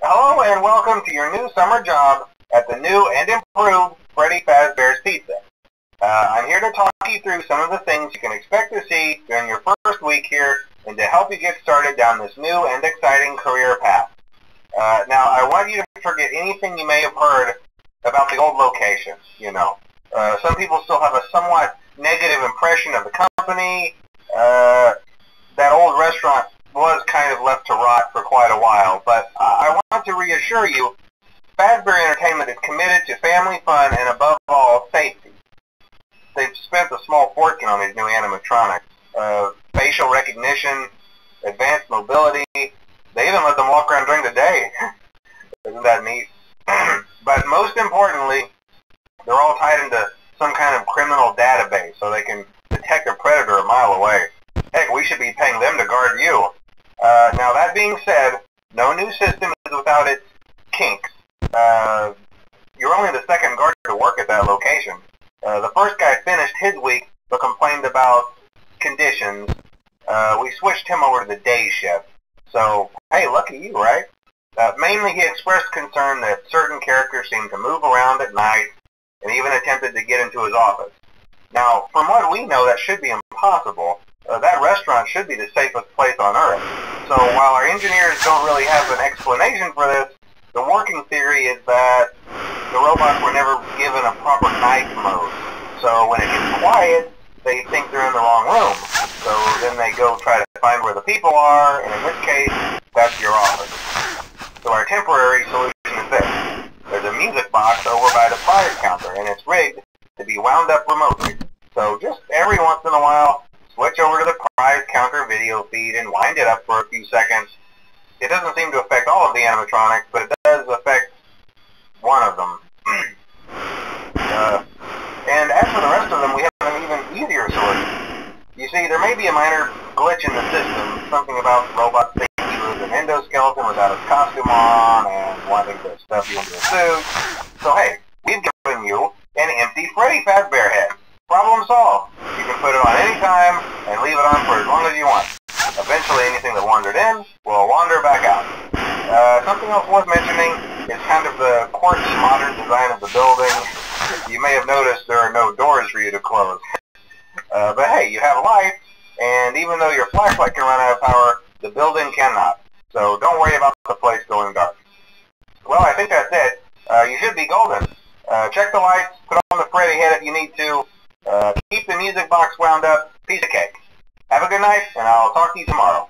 Hello and welcome to your new summer job at the new and improved Freddy Fazbear's Pizza. I'm here to talk you through some of the things you can expect to see during your first week here and to help you get started down this new and exciting career path. Now, I want you to forget anything you may have heard about the old location. Some people still have a somewhat negative impression of the company. That old restaurant was kind of left to rot for quite a while, but I want to reassure you, Fazbear Entertainment is committed to family fun and above all, safety. They've spent a small fortune on these new animatronics. Facial recognition, advanced mobility, they even let them walk around during the day. Isn't that neat? But most importantly, they're all tied into some kind of criminal database so they can detect a predator a mile away. Heck, we should be paying them to guard you. Now that being said, no new system is without its kinks. You're only the second guard to work at that location. The first guy finished his week but complained about conditions. We switched him over to the day shift. So, hey, lucky you, right? Mainly he expressed concern that certain characters seemed to move around at night and even attempted to get into his office. Now, from what we know, that should be impossible. That restaurant should be the safest place on Earth. So while our engineers don't really have an explanation for this, the working theory is that the robots were never given a proper night mode. So when it gets quiet, they think they're in the wrong room. So then they go try to find where the people are, and in this case, that's your office. So our temporary solution is this. There's a music box over by the prize counter, and it's rigged to be wound up remotely. So just every once in a while, switch over to the prize counter video feed and wind it up for a few seconds. It doesn't seem to affect all of the animatronics, but it does affect one of them. And as for the rest of them, we have an even easier solution. You see, there may be a minor glitch in the system, something about robot safety with an endoskeleton without its costume on and wanting to stuff you into a suit. So hey, we've given you an empty Freddy Fazbear head. Problem solved. You can put it on any time and leave it on for as long as you want. Eventually anything that wandered in will wander back out. Something else worth mentioning is kind of the quirky modern design of the building. You may have noticed there are no doors for you to close. But hey, you have lights, and even though your flashlight can run out of power, the building cannot. So don't worry about the place going dark. Well, I think that's it. You should be golden. Check the lights, put on the Freddy head if you need to. Keep the music box wound up. Piece of cake. Have a good night, and I'll talk to you tomorrow.